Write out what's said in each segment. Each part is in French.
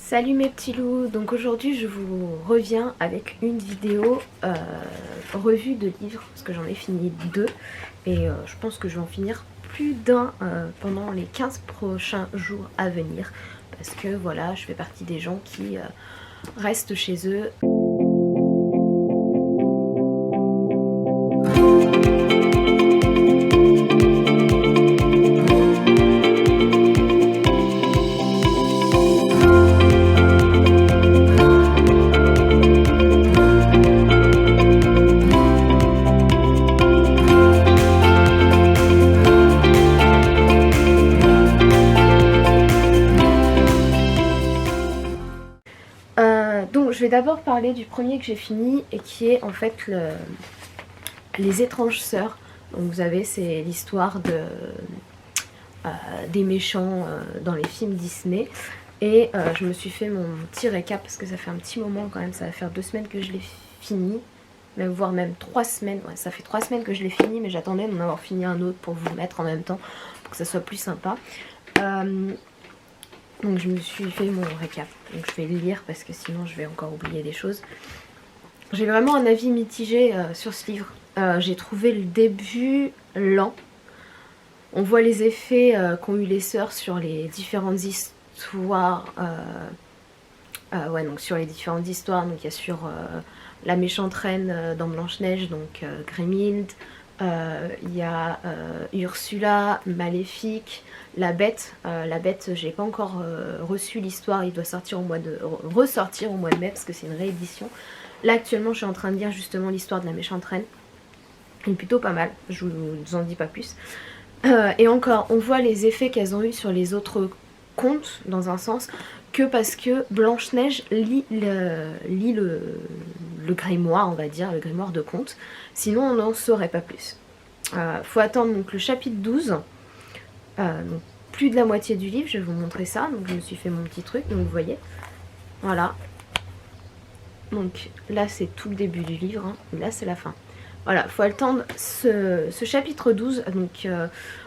Salut mes petits loups, donc aujourd'hui je vous reviens avec une vidéo revue de livres, parce que j'en ai fini 2 et je pense que je vais en finir plus d'un pendant les 15 prochains jours à venir, parce que voilà, je fais partie des gens qui restent chez eux. Donc je vais d'abord parler du premier que j'ai fini et qui est en fait Les Étranges Sœurs. Donc vous savez, c'est l'histoire des méchants dans les films Disney. Et je me suis fait mon petit récap parce que ça fait un petit moment quand même, ça va faire 2 semaines que je l'ai fini. Voire même 3 semaines, ouais, ça fait 3 semaines que je l'ai fini, mais j'attendais d'en avoir fini un autre pour vous le mettre en même temps, pour que ça soit plus sympa. Donc je me suis fait mon récap, donc je vais le lire parce que sinon je vais encore oublier des choses. J'ai vraiment un avis mitigé sur ce livre. J'ai trouvé le début lent. On voit les effets qu'ont eu les sœurs sur les différentes histoires. Donc sur les différentes histoires, donc il y a sur la méchante reine dans Blanche-Neige, donc Grimhild. Il y a Ursula, Maléfique, la bête, j'ai pas encore reçu l'histoire, il doit ressortir au mois de mai parce que c'est une réédition. Là actuellement je suis en train de lire justement l'histoire de la méchante reine, elle est plutôt pas mal, je vous en dis pas plus. Et encore, on voit les effets qu'elles ont eu sur les autres contes dans un sens, que parce que Blanche-Neige lit le grimoire, on va dire, le grimoire de contes, sinon on n'en saurait pas plus. Faut attendre donc le chapitre 12, donc plus de la moitié du livre, je vais vous montrer ça, donc je me suis fait mon petit truc, donc vous voyez, voilà. Donc là c'est tout le début du livre, hein, là c'est la fin. Voilà, faut attendre ce chapitre 12, donc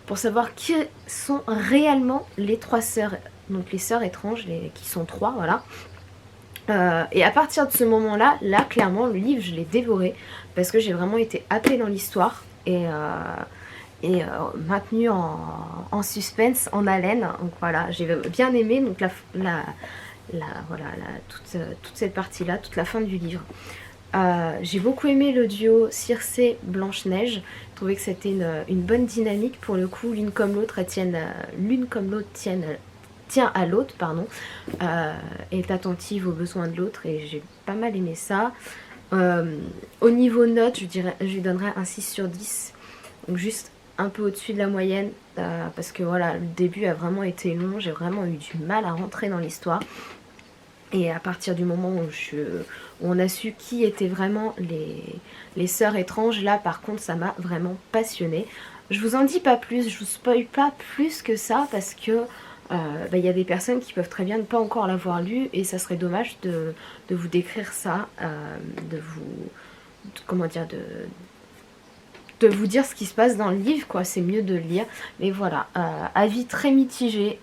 pour savoir qui sont réellement les 3 sœurs, donc les sœurs étranges, qui sont 3, voilà. Et à partir de ce moment-là, là clairement le livre je l'ai dévoré parce que j'ai vraiment été happée dans l'histoire et maintenue en suspense, en haleine. Donc voilà, j'ai bien aimé donc toute cette partie-là, toute la fin du livre. J'ai beaucoup aimé le duo Circé-Blanche-Neige. Je trouvais que c'était une bonne dynamique pour le coup, l'une comme l'autre tient à l'autre, pardon, est attentive aux besoins de l'autre et j'ai pas mal aimé ça. Au niveau notes, je lui donnerais un 6 sur 10, donc juste un peu au-dessus de la moyenne, parce que voilà, le début a vraiment été long, j'ai vraiment eu du mal à rentrer dans l'histoire. Et à partir du moment où on a su qui étaient vraiment les sœurs étranges, là par contre ça m'a vraiment passionnée. Je vous en dis pas plus, je vous spoil pas plus que ça parce que y a des personnes qui peuvent très bien ne pas encore l'avoir lu et ça serait dommage de vous décrire ça, de vous dire ce qui se passe dans le livre, quoi. C'est mieux de le lire. Mais voilà, avis très mitigé,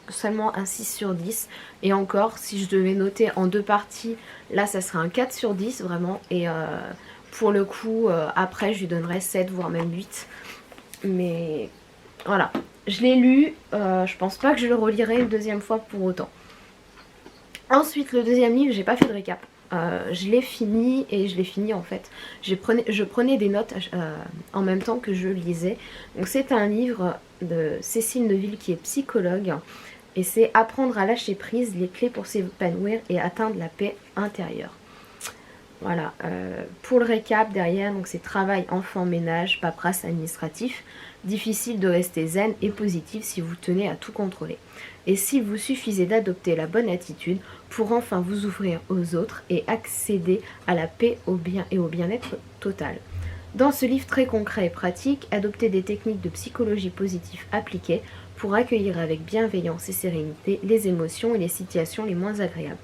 seulement un 6 sur 10. Et encore, si je devais noter en 2 parties, là ça serait un 4 sur 10 vraiment. Et pour le coup, après je lui donnerais 7 voire même 8. Mais voilà, je l'ai lu, je pense pas que je le relirai une deuxième fois pour autant. Ensuite, le deuxième livre, j'ai pas fait de récap. Je l'ai fini et je l'ai fini en fait. Je prenais des notes en même temps que je lisais. Donc c'est un livre de Cécile Neville qui est psychologue et c'est Apprendre à lâcher prise, les clés pour s'épanouir et atteindre la paix intérieure. Voilà, pour le récap derrière, donc c'est travail, enfant, ménage, paperasse, administratif. Difficile de rester zen et positif si vous tenez à tout contrôler. Et s'il vous suffisait d'adopter la bonne attitude pour enfin vous ouvrir aux autres et accéder à la paix, au bien et au bien-être total. Dans ce livre très concret et pratique, adoptez des techniques de psychologie positive appliquées pour accueillir avec bienveillance et sérénité les émotions et les situations les moins agréables.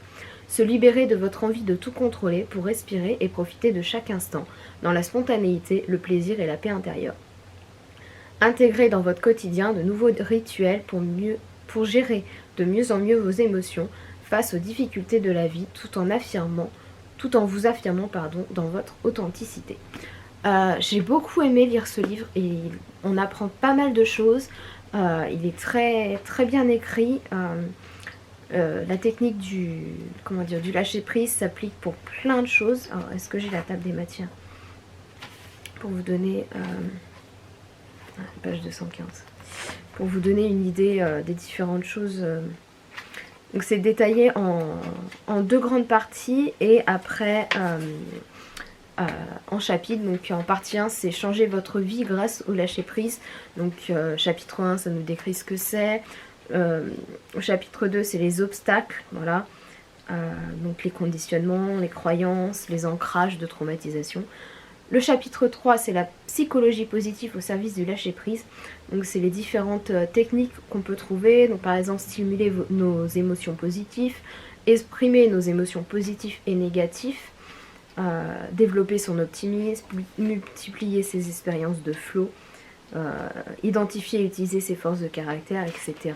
Se libérer de votre envie de tout contrôler pour respirer et profiter de chaque instant, dans la spontanéité, le plaisir et la paix intérieure. Intégrez dans votre quotidien de nouveaux rituels pour gérer de mieux en mieux vos émotions, face aux difficultés de la vie tout en vous affirmant dans votre authenticité. J'ai beaucoup aimé lire ce livre et on apprend pas mal de choses. Il est très, très bien écrit. La technique du lâcher prise s'applique pour plein de choses. Alors, est-ce que j'ai la table des matières pour vous donner page 215, pour vous donner une idée des différentes choses. Donc c'est détaillé en 2 grandes parties et après en chapitres. Donc en partie 1 c'est changer votre vie grâce au lâcher prise. Donc chapitre 1 ça nous décrit ce que c'est. Chapitre 2 c'est les obstacles, voilà. Donc les conditionnements, les croyances, les ancrages de traumatisation. Le chapitre 3 c'est la psychologie positive au service du lâcher prise. Donc c'est les différentes techniques qu'on peut trouver. Donc par exemple stimuler nos émotions positives, exprimer nos émotions positives et négatives, développer son optimisme, multiplier ses expériences de flow, identifier et utiliser ses forces de caractère, etc.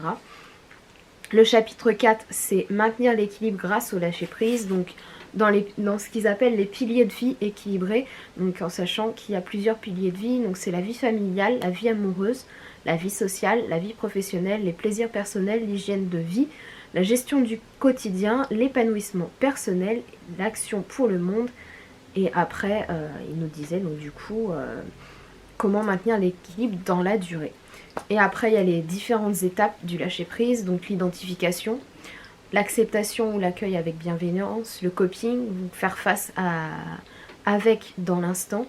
Le chapitre 4 c'est maintenir l'équilibre grâce au lâcher prise. Donc dans ce qu'ils appellent les piliers de vie équilibrés, donc en sachant qu'il y a plusieurs piliers de vie, donc c'est la vie familiale, la vie amoureuse, la vie sociale, la vie professionnelle, les plaisirs personnels, l'hygiène de vie, la gestion du quotidien, l'épanouissement personnel, l'action pour le monde, et après il nous disait donc du coup comment maintenir l'équilibre dans la durée. Et après il y a les différentes étapes du lâcher prise, donc l'identification, l'acceptation ou l'accueil avec bienveillance, le coping, donc faire face avec dans l'instant,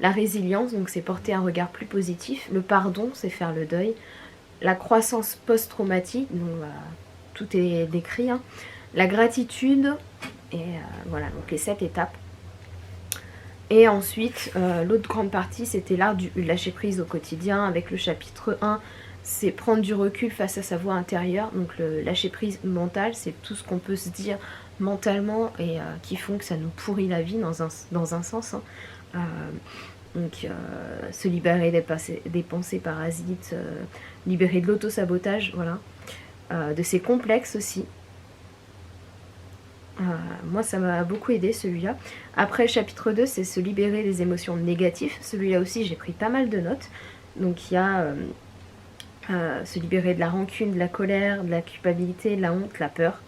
la résilience, donc c'est porter un regard plus positif, le pardon, c'est faire le deuil, la croissance post-traumatique, donc tout est décrit, hein, la gratitude, et voilà, donc les 7 étapes. Et ensuite, l'autre grande partie, c'était l'art du lâcher prise au quotidien, avec le chapitre 1, c'est prendre du recul face à sa voix intérieure. Donc le lâcher prise mental, c'est tout ce qu'on peut se dire mentalement et qui font que ça nous pourrit la vie dans un sens, hein. Donc se libérer des pensées parasites, libérer de l'auto-sabotage, voilà, de ses complexes aussi. Moi ça m'a beaucoup aidé celui-là. Après chapitre 2 c'est se libérer des émotions négatives. Celui-là aussi j'ai pris pas mal de notes. Donc il y a se libérer de la rancune, de la colère, de la culpabilité, de la honte, la peur.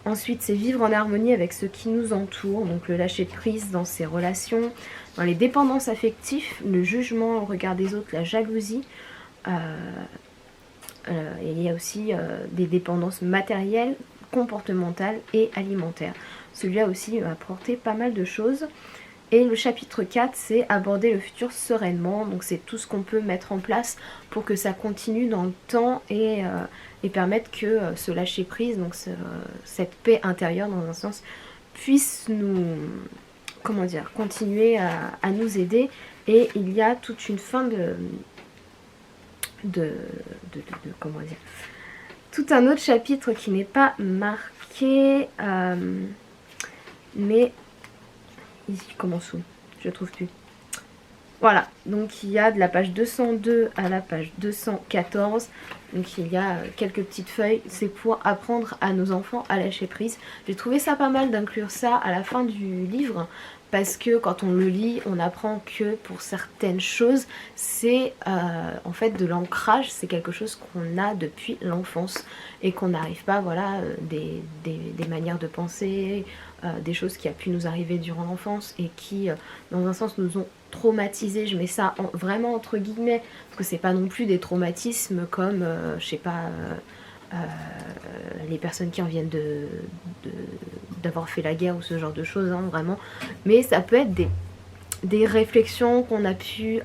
Ensuite c'est vivre en harmonie avec ce qui nous entoure, donc le lâcher prise dans ses relations, dans les dépendances affectives, le jugement, le regard des autres, la jalousie. Et il y a aussi des dépendances matérielles, comportementales et alimentaires. Celui-là aussi m'a apporté pas mal de choses. Et le chapitre 4, c'est aborder le futur sereinement. Donc c'est tout ce qu'on peut mettre en place pour que ça continue dans le temps et permettre que ce lâcher prise, donc cette paix intérieure dans un sens, puisse nous, continuer à nous aider. Et il y a toute une fin tout un autre chapitre qui n'est pas marqué, mais ici, commence où? Je trouve plus. Voilà, donc il y a de la page 202 à la page 214. Donc il y a quelques petites feuilles. C'est pour apprendre à nos enfants à lâcher prise. J'ai trouvé ça pas mal d'inclure ça à la fin du livre. Parce que quand on le lit, on apprend que pour certaines choses, c'est en fait de l'ancrage. C'est quelque chose qu'on a depuis l'enfance. Et qu'on n'arrive pas, voilà, des manières de penser, des choses qui a pu nous arriver durant l'enfance et qui, dans un sens, nous ont traumatisés. Je mets ça vraiment entre guillemets, parce que c'est pas non plus des traumatismes comme, je sais pas, les personnes qui en viennent d'avoir fait la guerre ou ce genre de choses, hein, vraiment. Mais ça peut être des réflexions qu'on a pu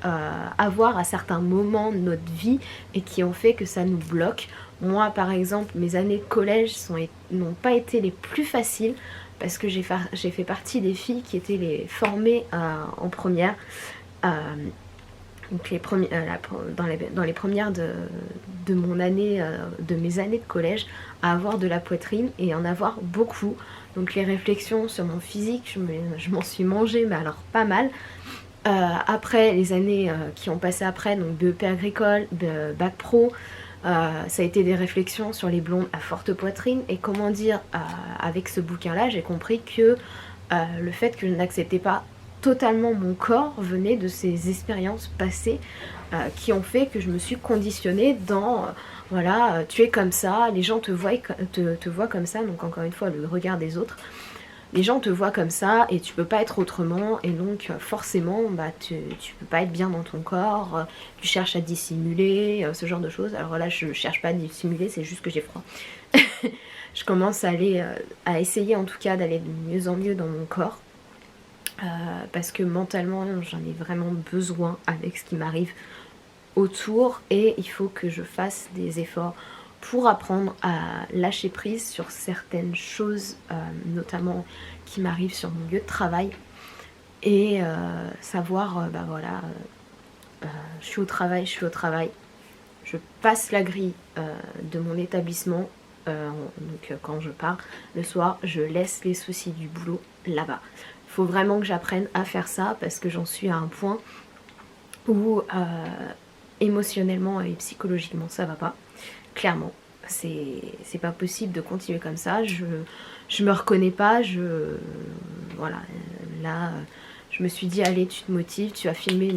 avoir à certains moments de notre vie et qui ont fait que ça nous bloque. Moi par exemple, mes années de collège n'ont pas été les plus faciles parce que j'ai fait partie des filles qui étaient les formées en première. Donc dans les premières de mon année, de mes années de collège, à avoir de la poitrine et en avoir beaucoup. Donc les réflexions sur mon physique, je m'en suis mangée, mais alors pas mal. Après les années qui ont passé après, donc BEP agricole, bac pro, Ça a été des réflexions sur les blondes à forte poitrine. Et comment dire, avec ce bouquin-là, j'ai compris que le fait que je n'acceptais pas totalement mon corps venait de ces expériences passées qui ont fait que je me suis conditionnée dans voilà, tu es comme ça, les gens te voient comme ça, donc encore une fois le regard des autres. Les gens te voient comme ça et tu peux pas être autrement, et donc forcément bah, tu peux pas être bien dans ton corps, tu cherches à dissimuler, ce genre de choses. Alors là je cherche pas à dissimuler, c'est juste que j'ai froid. Je commence à essayer en tout cas d'aller de mieux en mieux dans mon corps. Parce que mentalement j'en ai vraiment besoin avec ce qui m'arrive autour, et il faut que je fasse des efforts pour apprendre à lâcher prise sur certaines choses, notamment qui m'arrivent sur mon lieu de travail, et savoir, bah voilà, je suis au travail, je passe la grille de mon établissement, donc quand je pars le soir, je laisse les soucis du boulot là-bas. Il faut vraiment que j'apprenne à faire ça, parce que j'en suis à un point où émotionnellement et psychologiquement ça va pas, clairement. C'est pas possible de continuer comme ça, je me reconnais pas, voilà, là je me suis dit allez, tu te motives, tu vas filmer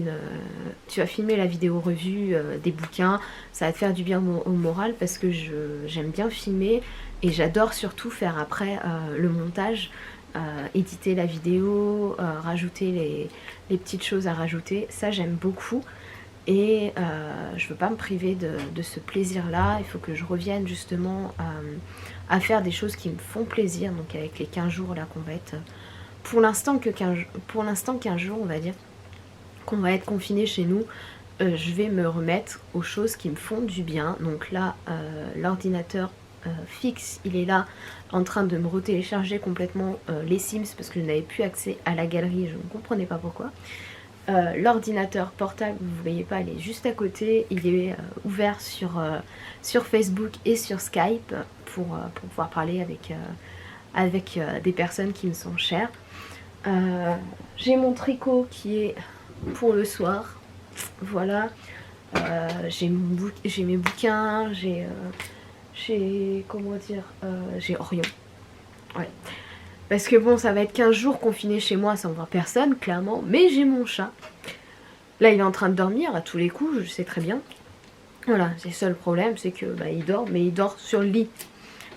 la vidéo revue des bouquins, ça va te faire du bien au moral, parce que j'aime bien filmer et j'adore surtout faire après le montage, éditer la vidéo, rajouter les petites choses à rajouter, ça j'aime beaucoup. Et je veux pas me priver de ce plaisir là, il faut que je revienne justement à faire des choses qui me font plaisir, donc avec les 15 jours là qu'on va être, pour l'instant 15 jours on va dire, qu'on va être confiné chez nous, je vais me remettre aux choses qui me font du bien. Donc là l'ordinateur fixe, il est là en train de me retélécharger complètement les Sims, parce que je n'avais plus accès à la galerie, je ne comprenais pas pourquoi. L'ordinateur portable, vous ne voyez pas, il est juste à côté, il est ouvert sur Facebook et sur Skype pour pouvoir parler avec des personnes qui me sont chères. J'ai mon tricot qui est pour le soir, voilà. J'ai mes bouquins, j'ai comment dire, j'ai Orion, ouais. Parce que bon, ça va être 15 jours confiné chez moi sans voir personne, clairement. Mais j'ai mon chat. Là, il est en train de dormir à tous les coups, je sais très bien. Voilà, c'est le seul problème, c'est que bah, il dort, mais il dort sur le lit.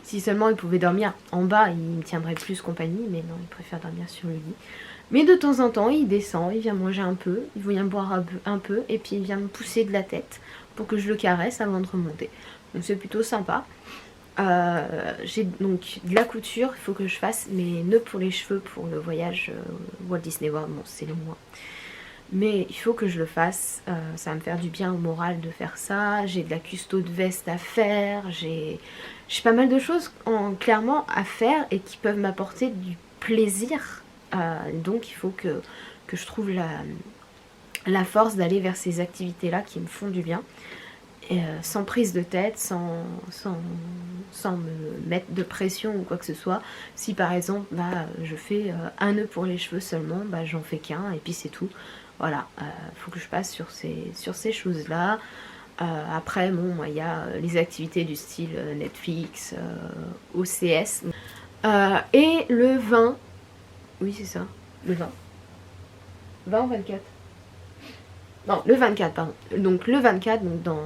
Si seulement il pouvait dormir en bas, il me tiendrait plus compagnie. Mais non, il préfère dormir sur le lit. Mais de temps en temps, il descend, il vient manger un peu, il vient boire un peu, et puis il vient me pousser de la tête pour que je le caresse avant de remonter. Donc c'est plutôt sympa. J'ai donc de la couture, il faut que je fasse mes nœuds pour les cheveux pour le voyage Walt Disney World, bon c'est loin, mais il faut que je le fasse, ça va me faire du bien au moral de faire ça. J'ai de la custo de veste à faire, j'ai pas mal de choses clairement à faire et qui peuvent m'apporter du plaisir, donc il faut que je trouve la force d'aller vers ces activités là qui me font du bien. Sans prise de tête, sans me mettre de pression ou quoi que ce soit. Si par exemple bah, je fais un nœud pour les cheveux seulement, bah, j'en fais qu'un et puis c'est tout. Voilà, faut que je passe sur ces choses là. Après bon, il y a les activités du style Netflix, OCS, et le 20, oui c'est ça, le 20 ou 24, non, le 24, pardon. Donc le 24, donc dans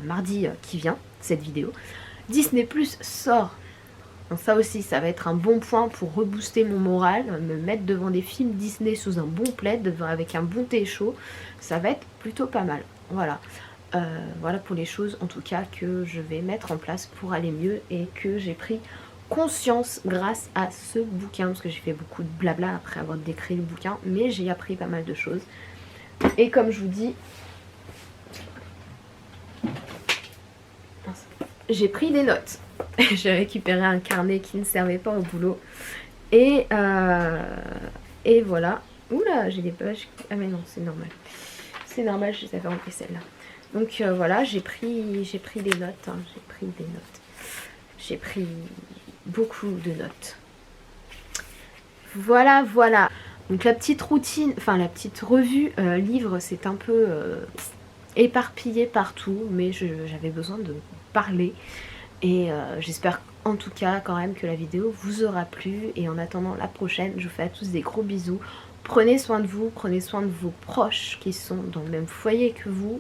mardi qui vient, cette vidéo, Disney Plus sort. Donc ça aussi, ça va être un bon point pour rebooster mon moral, me mettre devant des films Disney sous un bon plaid, avec un bon thé chaud. Ça va être plutôt pas mal. Voilà. Voilà pour les choses en tout cas que je vais mettre en place pour aller mieux et que j'ai pris conscience grâce à ce bouquin. Parce que j'ai fait beaucoup de blabla après avoir décrit le bouquin, mais j'ai appris pas mal de choses. Et comme je vous dis, j'ai pris des notes. J'ai récupéré un carnet qui ne servait pas au boulot. Et voilà. Oula, j'ai des pages. Ah mais non, c'est normal. C'est normal, je les avais remplis celle-là. Donc voilà, j'ai pris des notes. Hein. J'ai pris des notes. J'ai pris beaucoup de notes. Voilà, voilà. Donc la petite routine, enfin la petite revue livre, c'est un peu éparpillé partout, mais j'avais besoin parler. Et j'espère en tout cas quand même que la vidéo vous aura plu. Et en attendant la prochaine, je vous fais à tous des gros bisous. Prenez soin de vous, prenez soin de vos proches qui sont dans le même foyer que vous.